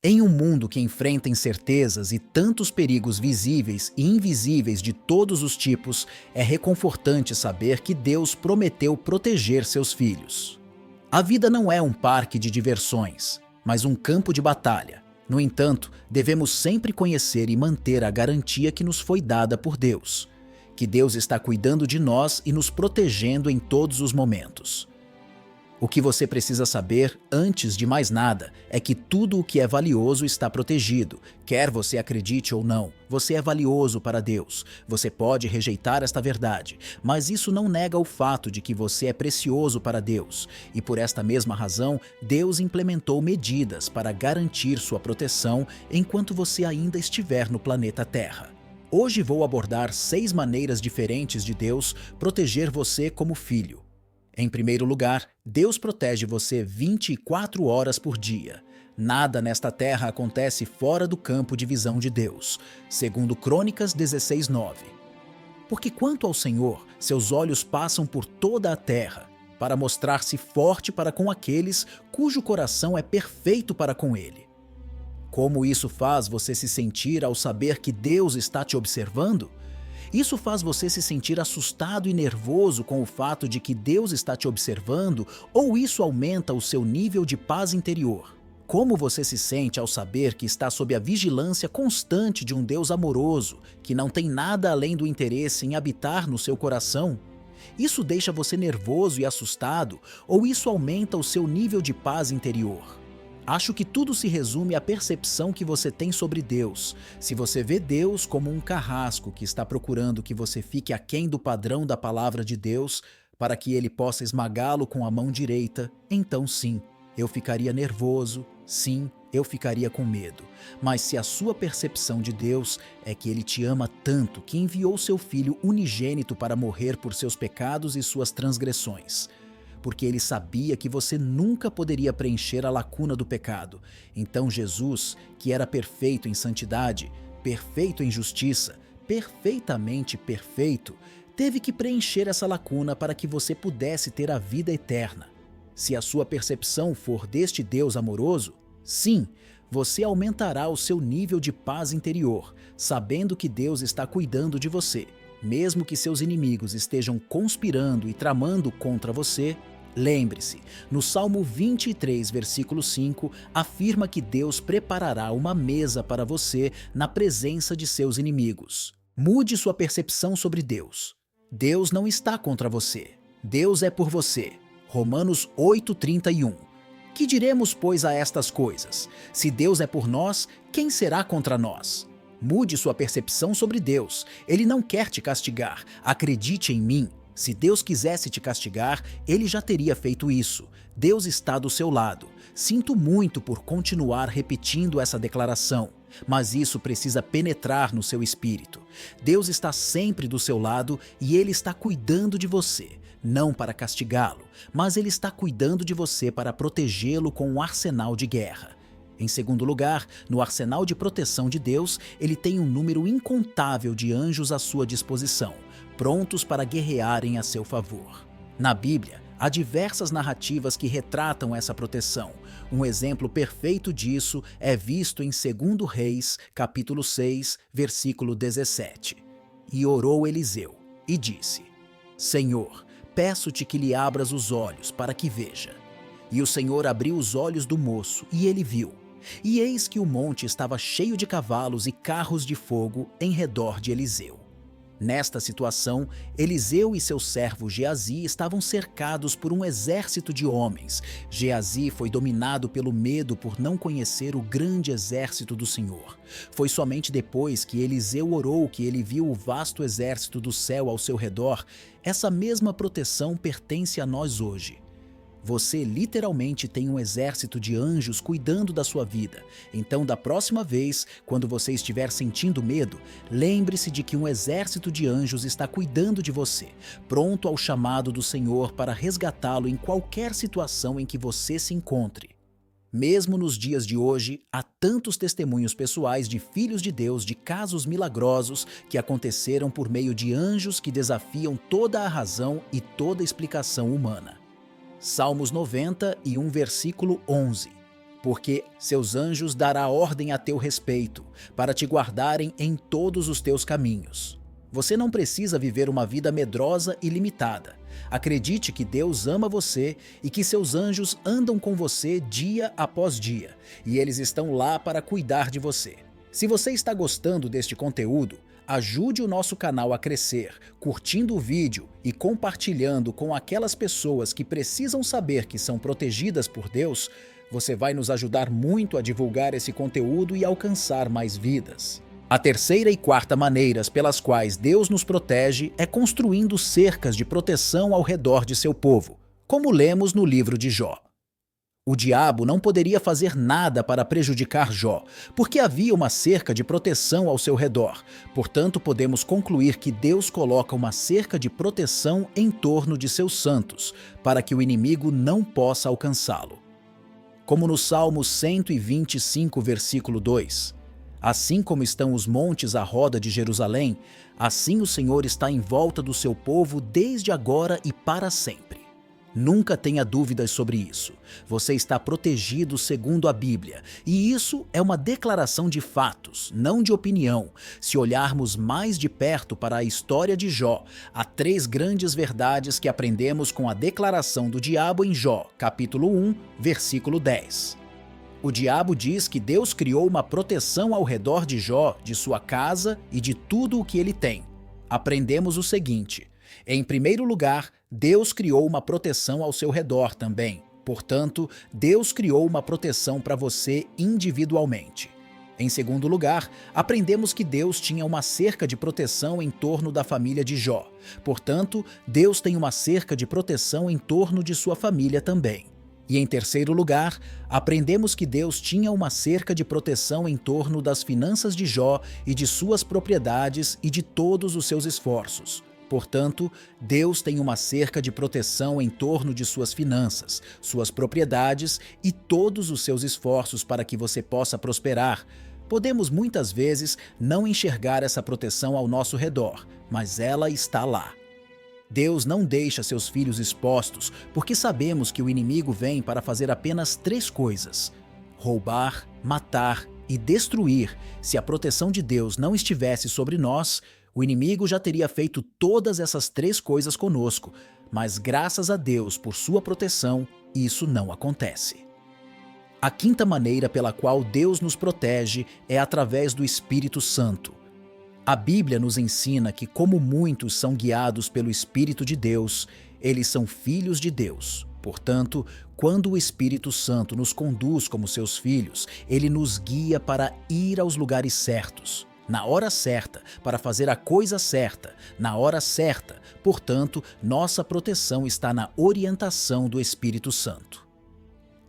Em um mundo que enfrenta incertezas e tantos perigos visíveis e invisíveis de todos os tipos, é reconfortante saber que Deus prometeu proteger seus filhos. A vida não é um parque de diversões, mas um campo de batalha. No entanto, devemos sempre conhecer e manter a garantia que nos foi dada por Deus, que Deus está cuidando de nós e nos protegendo em todos os momentos. O que você precisa saber, antes de mais nada, é que tudo o que é valioso está protegido. Quer você acredite ou não, você é valioso para Deus. Você pode rejeitar esta verdade, mas isso não nega o fato de que você é precioso para Deus. E por esta mesma razão, Deus implementou medidas para garantir sua proteção enquanto você ainda estiver no planeta Terra. Hoje vou abordar 6 maneiras diferentes de Deus proteger você como filho. Em primeiro lugar, Deus protege você 24 horas por dia. Nada nesta terra acontece fora do campo de visão de Deus, segundo Crônicas 16:9. Porque quanto ao Senhor, seus olhos passam por toda a terra, para mostrar-se forte para com aqueles cujo coração é perfeito para com ele. Como isso faz você se sentir ao saber que Deus está te observando? Isso faz você se sentir assustado e nervoso com o fato de que Deus está te observando, ou isso aumenta o seu nível de paz interior? Como você se sente ao saber que está sob a vigilância constante de um Deus amoroso, que não tem nada além do interesse em habitar no seu coração? Isso deixa você nervoso e assustado, ou isso aumenta o seu nível de paz interior? Acho que tudo se resume à percepção que você tem sobre Deus. Se você vê Deus como um carrasco que está procurando que você fique aquém do padrão da palavra de Deus, para que ele possa esmagá-lo com a mão direita, então sim, eu ficaria nervoso, sim, eu ficaria com medo. Mas se a sua percepção de Deus é que ele te ama tanto que enviou seu filho unigênito para morrer por seus pecados e suas transgressões, porque ele sabia que você nunca poderia preencher a lacuna do pecado. Então Jesus, que era perfeito em santidade, perfeito em justiça, perfeitamente perfeito, teve que preencher essa lacuna para que você pudesse ter a vida eterna. Se a sua percepção for deste Deus amoroso, sim, você aumentará o seu nível de paz interior, sabendo que Deus está cuidando de você. Mesmo que seus inimigos estejam conspirando e tramando contra você, lembre-se, no Salmo 23, versículo 5, afirma que Deus preparará uma mesa para você na presença de seus inimigos. Mude sua percepção sobre Deus. Deus não está contra você. Deus é por você. Romanos 8:31. Que diremos, pois, a estas coisas? Se Deus é por nós, quem será contra nós? Mude sua percepção sobre Deus. Ele não quer te castigar. Acredite em mim. Se Deus quisesse te castigar, ele já teria feito isso. Deus está do seu lado. Sinto muito por continuar repetindo essa declaração, mas isso precisa penetrar no seu espírito. Deus está sempre do seu lado e ele está cuidando de você. Não para castigá-lo, mas ele está cuidando de você para protegê-lo com um arsenal de guerra. Em segundo lugar, no arsenal de proteção de Deus, ele tem um número incontável de anjos à sua disposição, prontos para guerrearem a seu favor. Na Bíblia, há diversas narrativas que retratam essa proteção. Um exemplo perfeito disso é visto em 2 Reis, capítulo 6, versículo 17. E orou Eliseu, e disse: Senhor, peço-te que lhe abras os olhos para que veja. E o Senhor abriu os olhos do moço, e ele viu. E eis que o monte estava cheio de cavalos e carros de fogo em redor de Eliseu. Nesta situação, Eliseu e seu servo Geazi estavam cercados por um exército de homens. Geazi foi dominado pelo medo por não conhecer o grande exército do Senhor. Foi somente depois que Eliseu orou que ele viu o vasto exército do céu ao seu redor. Essa mesma proteção pertence a nós hoje. Você literalmente tem um exército de anjos cuidando da sua vida. Então, da próxima vez, quando você estiver sentindo medo, lembre-se de que um exército de anjos está cuidando de você, pronto ao chamado do Senhor para resgatá-lo em qualquer situação em que você se encontre. Mesmo nos dias de hoje, há tantos testemunhos pessoais de filhos de Deus de casos milagrosos que aconteceram por meio de anjos que desafiam toda a razão e toda a explicação humana. Salmos 91, versículo 11. porque seus anjos dará ordem a teu respeito, para te guardarem em todos os teus caminhos. Você não precisa viver uma vida medrosa e limitada. Acredite que Deus ama você e que seus anjos andam com você dia após dia, e eles estão lá para cuidar de você. Se você está gostando deste conteúdo, ajude o nosso canal a crescer, curtindo o vídeo e compartilhando com aquelas pessoas que precisam saber que são protegidas por Deus. Você vai nos ajudar muito a divulgar esse conteúdo e alcançar mais vidas. A terceira e quarta maneiras pelas quais Deus nos protege é construindo cercas de proteção ao redor de seu povo, como lemos no livro de Jó. O diabo não poderia fazer nada para prejudicar Jó, porque havia uma cerca de proteção ao seu redor. Portanto, podemos concluir que Deus coloca uma cerca de proteção em torno de seus santos, para que o inimigo não possa alcançá-lo. Como no Salmo 125, versículo 2. Assim como estão os montes à roda de Jerusalém, assim o Senhor está em volta do seu povo desde agora e para sempre. Nunca tenha dúvidas sobre isso. Você está protegido segundo a Bíblia, e isso é uma declaração de fatos, não de opinião. Se olharmos mais de perto para a história de Jó, há 3 grandes verdades que aprendemos com a declaração do diabo em Jó, capítulo 1, versículo 10. O diabo diz que Deus criou uma proteção ao redor de Jó, de sua casa e de tudo o que ele tem. Aprendemos o seguinte: em primeiro lugar, Deus criou uma proteção ao seu redor também. Portanto, Deus criou uma proteção para você individualmente. Em segundo lugar, aprendemos que Deus tinha uma cerca de proteção em torno da família de Jó. Portanto, Deus tem uma cerca de proteção em torno de sua família também. E em terceiro lugar, aprendemos que Deus tinha uma cerca de proteção em torno das finanças de Jó e de suas propriedades e de todos os seus esforços. Portanto, Deus tem uma cerca de proteção em torno de suas finanças, suas propriedades e todos os seus esforços para que você possa prosperar. Podemos muitas vezes não enxergar essa proteção ao nosso redor, mas ela está lá. Deus não deixa seus filhos expostos, porque sabemos que o inimigo vem para fazer apenas 3 coisas: roubar, matar e destruir. Se a proteção de Deus não estivesse sobre nós, o inimigo já teria feito todas essas 3 coisas conosco, mas graças a Deus por sua proteção, isso não acontece. A quinta maneira pela qual Deus nos protege é através do Espírito Santo. A Bíblia nos ensina que, como muitos são guiados pelo Espírito de Deus, eles são filhos de Deus. Portanto, quando o Espírito Santo nos conduz como seus filhos, ele nos guia para ir aos lugares certos, na hora certa, para fazer a coisa certa, na hora certa. Portanto, nossa proteção está na orientação do Espírito Santo.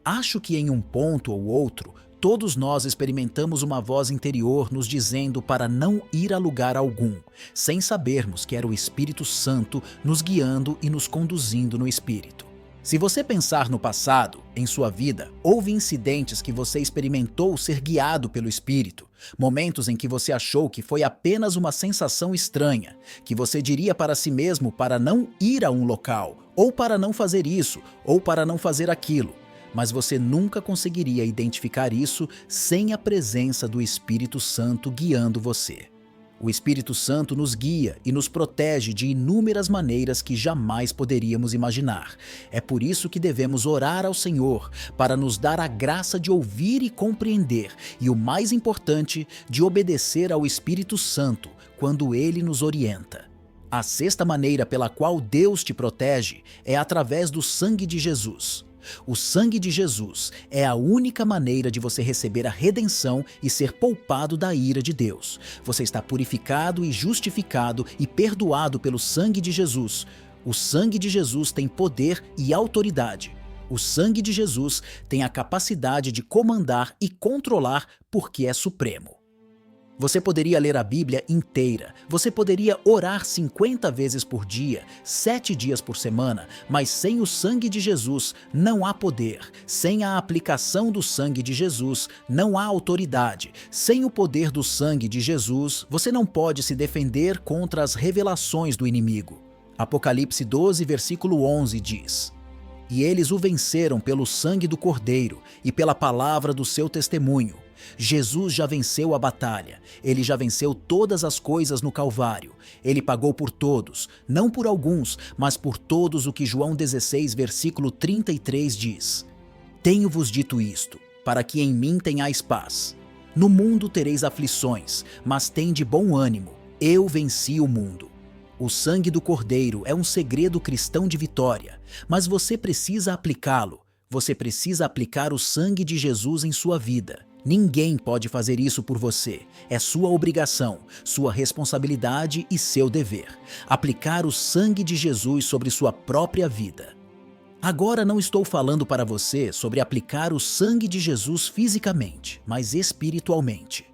Acho que em um ponto ou outro, todos nós experimentamos uma voz interior nos dizendo para não ir a lugar algum, sem sabermos que era o Espírito Santo nos guiando e nos conduzindo no Espírito. Se você pensar no passado, em sua vida, houve incidentes que você experimentou ser guiado pelo Espírito, momentos em que você achou que foi apenas uma sensação estranha, que você diria para si mesmo para não ir a um local, ou para não fazer isso, ou para não fazer aquilo. Mas você nunca conseguiria identificar isso sem a presença do Espírito Santo guiando você. O Espírito Santo nos guia e nos protege de inúmeras maneiras que jamais poderíamos imaginar. É por isso que devemos orar ao Senhor, para nos dar a graça de ouvir e compreender, e o mais importante, de obedecer ao Espírito Santo quando Ele nos orienta. A sexta maneira pela qual Deus te protege é através do sangue de Jesus. O sangue de Jesus é a única maneira de você receber a redenção e ser poupado da ira de Deus. Você está purificado e justificado e perdoado pelo sangue de Jesus. O sangue de Jesus tem poder e autoridade. O sangue de Jesus tem a capacidade de comandar e controlar porque é supremo. Você poderia ler a Bíblia inteira, você poderia orar 50 vezes por dia, 7 dias por semana, mas sem o sangue de Jesus não há poder. Sem a aplicação do sangue de Jesus não há autoridade. Sem o poder do sangue de Jesus, você não pode se defender contra as revelações do inimigo. Apocalipse 12, versículo 11 diz: E eles o venceram pelo sangue do Cordeiro e pela palavra do seu testemunho. Jesus já venceu a batalha. Ele já venceu todas as coisas no Calvário. Ele pagou por todos, não por alguns, mas por todos, o que João 16, versículo 33 diz. Tenho-vos dito isto, para que em mim tenhais paz. No mundo tereis aflições, mas tende bom ânimo. Eu venci o mundo. O sangue do Cordeiro é um segredo cristão de vitória, mas você precisa aplicá-lo. Você precisa aplicar o sangue de Jesus em sua vida. Ninguém pode fazer isso por você. É sua obrigação, sua responsabilidade e seu dever. Aplicar o sangue de Jesus sobre sua própria vida. Agora não estou falando para você sobre aplicar o sangue de Jesus fisicamente, mas espiritualmente.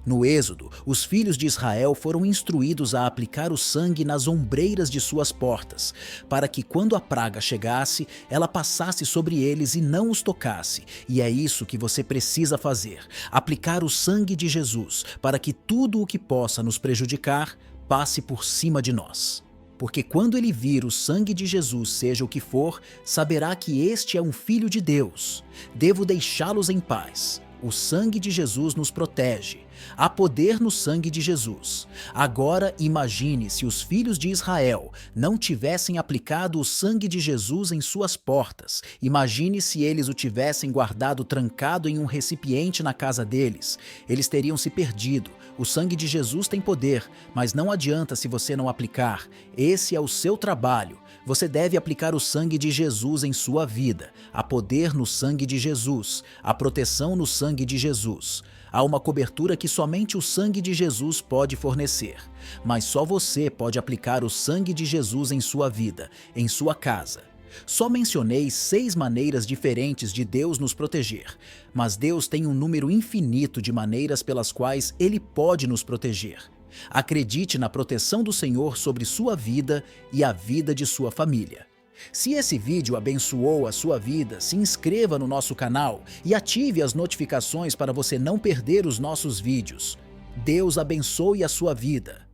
No Êxodo, os filhos de Israel foram instruídos a aplicar o sangue nas ombreiras de suas portas, para que quando a praga chegasse, ela passasse sobre eles e não os tocasse. E é isso que você precisa fazer, aplicar o sangue de Jesus, para que tudo o que possa nos prejudicar passe por cima de nós. Porque quando ele vir o sangue de Jesus, seja o que for, saberá que este é um filho de Deus. Devo deixá-los em paz. O sangue de Jesus nos protege. Há poder no sangue de Jesus. Agora imagine se os filhos de Israel não tivessem aplicado o sangue de Jesus em suas portas. Imagine se eles o tivessem guardado trancado em um recipiente na casa deles. Eles teriam se perdido. O sangue de Jesus tem poder, mas não adianta se você não aplicar. Esse é o seu trabalho. Você deve aplicar o sangue de Jesus em sua vida. Há poder no sangue de Jesus. Há proteção no sangue de Jesus. Há uma cobertura que somente o sangue de Jesus pode fornecer. Mas só você pode aplicar o sangue de Jesus em sua vida, em sua casa. Só mencionei 6 maneiras diferentes de Deus nos proteger, mas Deus tem um número infinito de maneiras pelas quais Ele pode nos proteger. Acredite na proteção do Senhor sobre sua vida e a vida de sua família. Se esse vídeo abençoou a sua vida, se inscreva no nosso canal e ative as notificações para você não perder os nossos vídeos. Deus abençoe a sua vida.